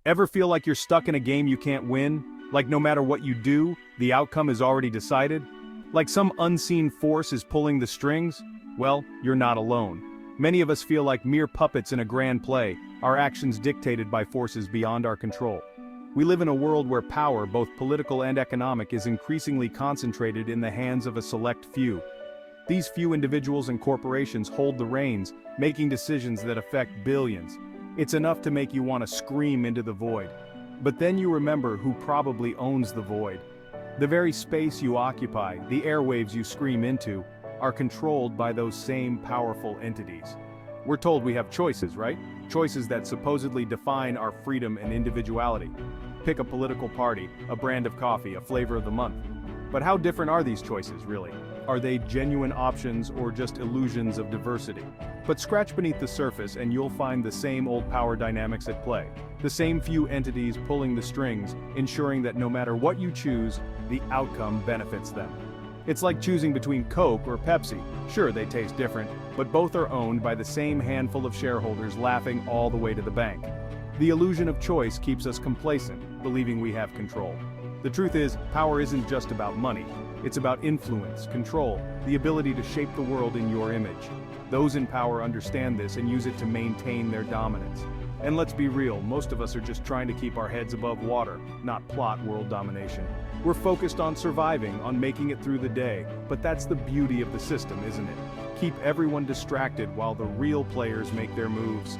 Ever feel like you're stuck in a game you can't win? Like no matter what you do, the outcome is already decided? Like some unseen force is pulling the strings? Well, you're not alone. Many of us feel like mere puppets in a grand play, our actions dictated by forces beyond our control. We live in a world where power, both political and economic, is increasingly concentrated in the hands of a select few. These few individuals and corporations hold the reins, making decisions that affect billions. It's enough to make you want to scream into the void. But then you remember who probably owns the void. The very space you occupy, the airwaves you scream into, are controlled by those same powerful entities. We're told we have choices, right? Choices that supposedly define our freedom and individuality. Pick a political party, a brand of coffee, a flavor of the month. But how different are these choices, really? Are they genuine options or just illusions of diversity? But scratch beneath the surface and you'll find the same old power dynamics at play. The same few entities pulling the strings, ensuring that no matter what you choose, the outcome benefits them. It's like choosing between Coke or Pepsi. Sure, they taste different, but both are owned by the same handful of shareholders laughing all the way to the bank. The illusion of choice keeps us complacent, believing we have control. The truth is, power isn't just about money. It's about influence, control, the ability to shape the world in your image. Those in power understand this and use it to maintain their dominance. And let's be real, most of us are just trying to keep our heads above water, not plot world domination. We're focused on surviving, on making it through the day, but that's the beauty of the system, isn't it? Keep everyone distracted while the real players make their moves.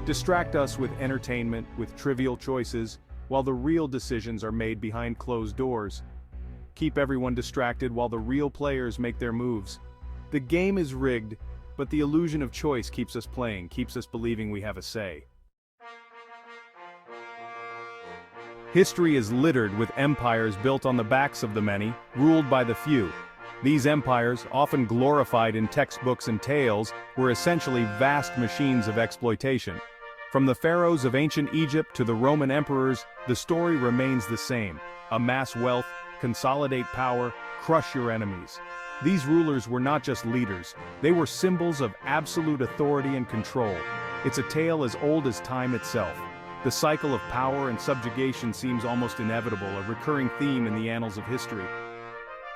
Distract us with entertainment, with trivial choices, while the real decisions are made behind closed doors. Keep everyone distracted while the real players make their moves. The game is rigged, but the illusion of choice keeps us playing, keeps us believing we have a say. History is littered with empires built on the backs of the many, ruled by the few. These empires, often glorified in textbooks and tales, were essentially vast machines of exploitation. From the pharaohs of ancient Egypt to the Roman emperors, the story remains the same: amass wealth, consolidate power, crush your enemies. These rulers were not just leaders, they were symbols of absolute authority and control. It's a tale as old as time itself. The cycle of power and subjugation seems almost inevitable, a recurring theme in the annals of history.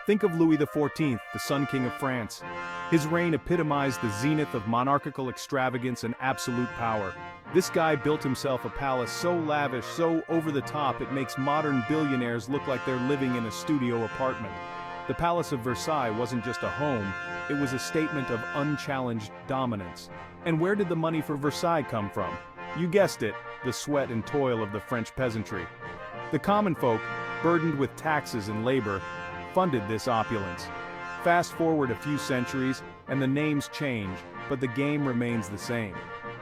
Think of Louis XIV, the Sun King of France. His reign epitomized the zenith of monarchical extravagance and absolute power. This guy built himself a palace so lavish, so over the top, it makes modern billionaires look like they're living in a studio apartment. The Palace of Versailles wasn't just a home, it was a statement of unchallenged dominance. And where did the money for Versailles come from? You guessed it, the sweat and toil of the French peasantry. The common folk, burdened with taxes and labor, funded this opulence. Fast forward a few centuries, and the names change, but the game remains the same.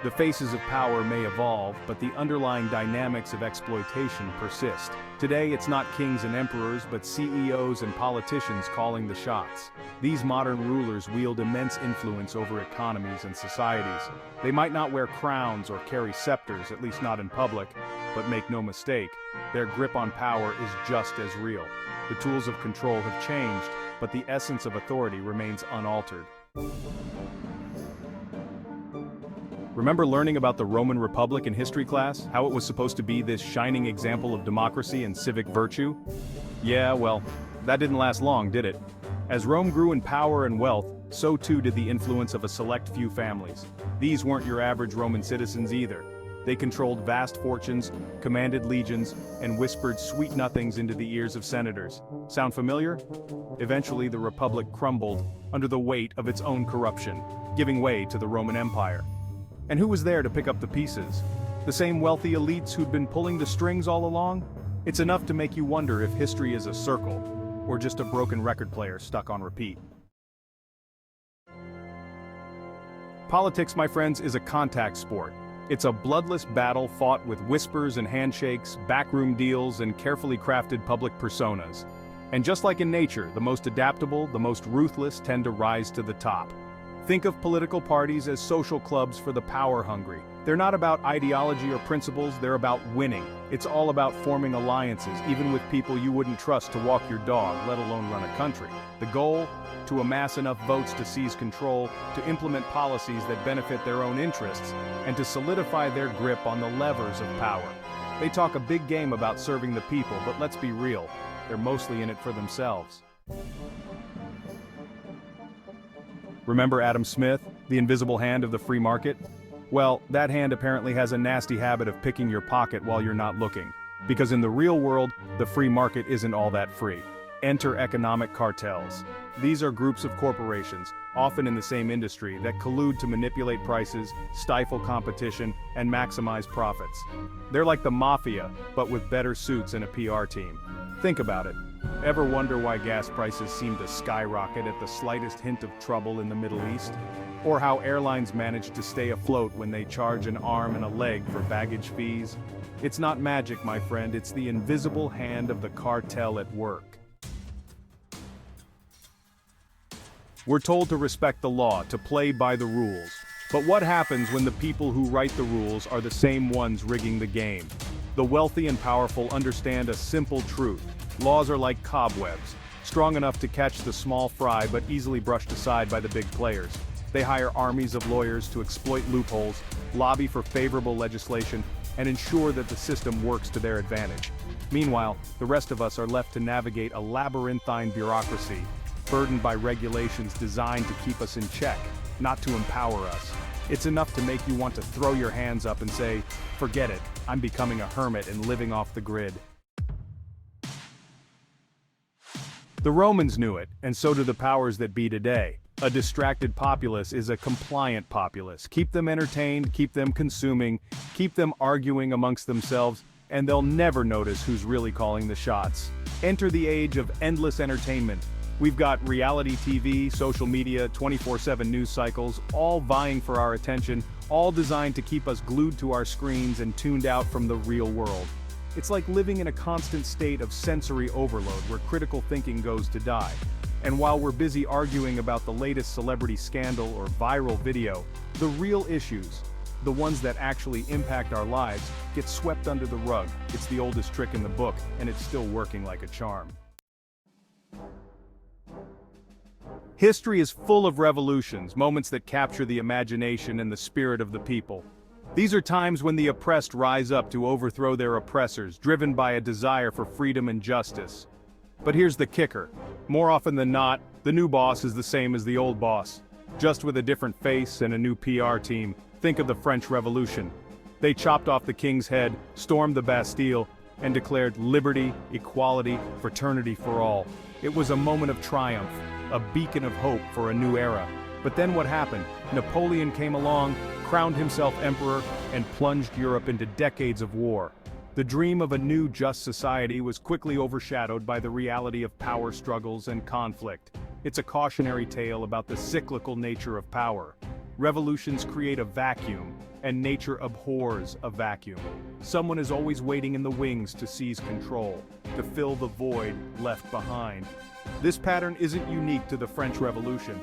The faces of power may evolve, but the underlying dynamics of exploitation persist. Today it's not kings and emperors, but CEOs and politicians calling the shots. These modern rulers wield immense influence over economies and societies. They might not wear crowns or carry scepters, at least not in public, but make no mistake, their grip on power is just as real. The tools of control have changed, but the essence of authority remains unaltered. Remember learning about the Roman Republic in history class? How it was supposed to be this shining example of democracy and civic virtue? Yeah, well, that didn't last long, did it? As Rome grew in power and wealth, so too did the influence of a select few families. These weren't your average Roman citizens either. They controlled vast fortunes, commanded legions, and whispered sweet nothings into the ears of senators. Sound familiar? Eventually the Republic crumbled under the weight of its own corruption, giving way to the Roman Empire. And who was there to pick up the pieces? The same wealthy elites who'd been pulling the strings all along? It's enough to make you wonder if history is a circle, or just a broken record player stuck on repeat. Politics, my friends, is a contact sport. It's a bloodless battle fought with whispers and handshakes, backroom deals, and carefully crafted public personas. And just like in nature, the most adaptable, the most ruthless tend to rise to the top. Think of political parties as social clubs for the power-hungry. They're not about ideology or principles, they're about winning. It's all about forming alliances, even with people you wouldn't trust to walk your dog, let alone run a country. The goal? To amass enough votes to seize control, to implement policies that benefit their own interests, and to solidify their grip on the levers of power. They talk a big game about serving the people, but let's be real, they're mostly in it for themselves. Remember Adam Smith, the invisible hand of the free market? Well, that hand apparently has a nasty habit of picking your pocket while you're not looking. Because in the real world, the free market isn't all that free. Enter economic cartels. These are groups of corporations, often in the same industry, that collude to manipulate prices, stifle competition, and maximize profits. They're like the mafia, but with better suits and a PR team. Think about it. Ever wonder why gas prices seem to skyrocket at the slightest hint of trouble in the Middle East? Or how airlines manage to stay afloat when they charge an arm and a leg for baggage fees? It's not magic, my friend, it's the invisible hand of the cartel at work. We're told to respect the law, to play by the rules. But what happens when the people who write the rules are the same ones rigging the game? The wealthy and powerful understand a simple truth. Laws are like cobwebs, strong enough to catch the small fry but easily brushed aside by the big players. They hire armies of lawyers to exploit loopholes, lobby for favorable legislation, and ensure that the system works to their advantage. Meanwhile, the rest of us are left to navigate a labyrinthine bureaucracy, burdened by regulations designed to keep us in check, not to empower us. It's enough to make you want to throw your hands up and say, "Forget it, I'm becoming a hermit and living off the grid." The Romans knew it, and so do the powers that be today. A distracted populace is a compliant populace. Keep them entertained, keep them consuming, keep them arguing amongst themselves, and they'll never notice who's really calling the shots. Enter the age of endless entertainment. We've got reality TV, social media, 24/7 news cycles, all vying for our attention, all designed to keep us glued to our screens and tuned out from the real world. It's like living in a constant state of sensory overload where critical thinking goes to die. And while we're busy arguing about the latest celebrity scandal or viral video, the real issues, the ones that actually impact our lives, get swept under the rug. It's the oldest trick in the book, and it's still working like a charm. History is full of revolutions, moments that capture the imagination and the spirit of the people. These are times when the oppressed rise up to overthrow their oppressors, driven by a desire for freedom and justice. But here's the kicker. More often than not, the new boss is the same as the old boss, just with a different face and a new PR team. Think of the French Revolution. They chopped off the king's head, stormed the Bastille, and declared liberty, equality, fraternity for all. It was a moment of triumph, a beacon of hope for a new era. But then what happened? Napoleon came along, crowned himself emperor, and plunged Europe into decades of war. The dream of a new just society was quickly overshadowed by the reality of power struggles and conflict. It's a cautionary tale about the cyclical nature of power. Revolutions create a vacuum, and nature abhors a vacuum. Someone is always waiting in the wings to seize control, to fill the void left behind. This pattern isn't unique to the French Revolution.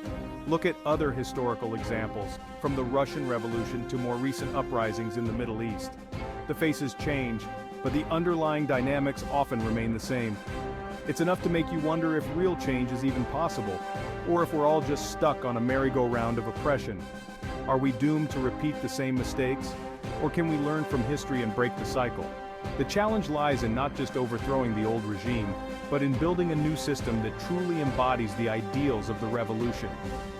Look at other historical examples, from the Russian Revolution to more recent uprisings in the Middle East. The faces change, but the underlying dynamics often remain the same. It's enough to make you wonder if real change is even possible, or if we're all just stuck on a merry-go-round of oppression. Are we doomed to repeat the same mistakes? Or can we learn from history and break the cycle? The challenge lies in not just overthrowing the old regime, but in building a new system that truly embodies the ideals of the revolution.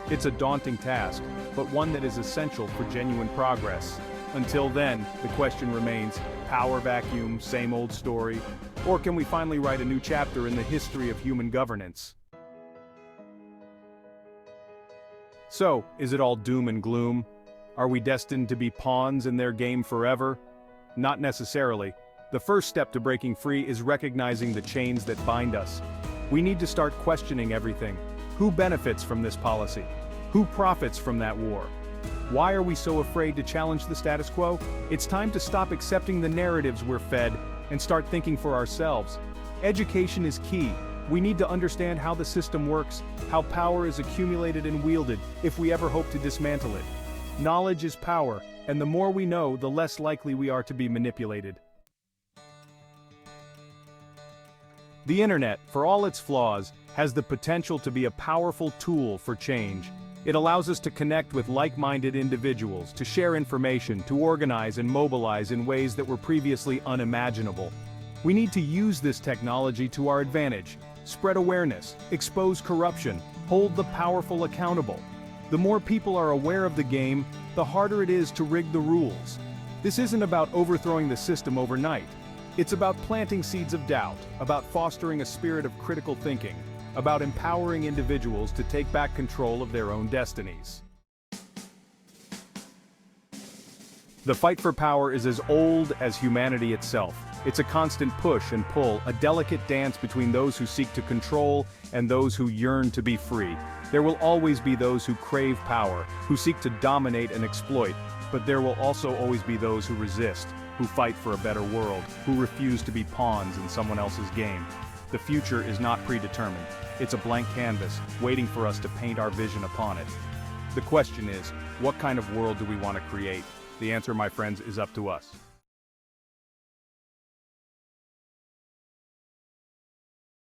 It's a daunting task, but one that is essential for genuine progress. Until then, the question remains, power vacuum, same old story? Or can we finally write a new chapter in the history of human governance? So, is it all doom and gloom? Are we destined to be pawns in their game forever? Not necessarily. The first step to breaking free is recognizing the chains that bind us. We need to start questioning everything. Who benefits from this policy? Who profits from that war? Why are we so afraid to challenge the status quo? It's time to stop accepting the narratives we're fed and start thinking for ourselves. Education is key. We need to understand how the system works, how power is accumulated and wielded, if we ever hope to dismantle it. Knowledge is power, and the more we know, the less likely we are to be manipulated. The internet, for all its flaws, has the potential to be a powerful tool for change. It allows us to connect with like-minded individuals, to share information, to organize and mobilize in ways that were previously unimaginable. We need to use this technology to our advantage, spread awareness, expose corruption, hold the powerful accountable. The more people are aware of the game, the harder it is to rig the rules. This isn't about overthrowing the system overnight. It's about planting seeds of doubt, about fostering a spirit of critical thinking, about empowering individuals to take back control of their own destinies. The fight for power is as old as humanity itself. It's a constant push and pull, a delicate dance between those who seek to control and those who yearn to be free. There will always be those who crave power, who seek to dominate and exploit, but there will also always be those who resist, who fight for a better world, who refuse to be pawns in someone else's game. The future is not predetermined. It's a blank canvas, waiting for us to paint our vision upon it. The question is, what kind of world do we want to create? The answer, my friends, is up to us.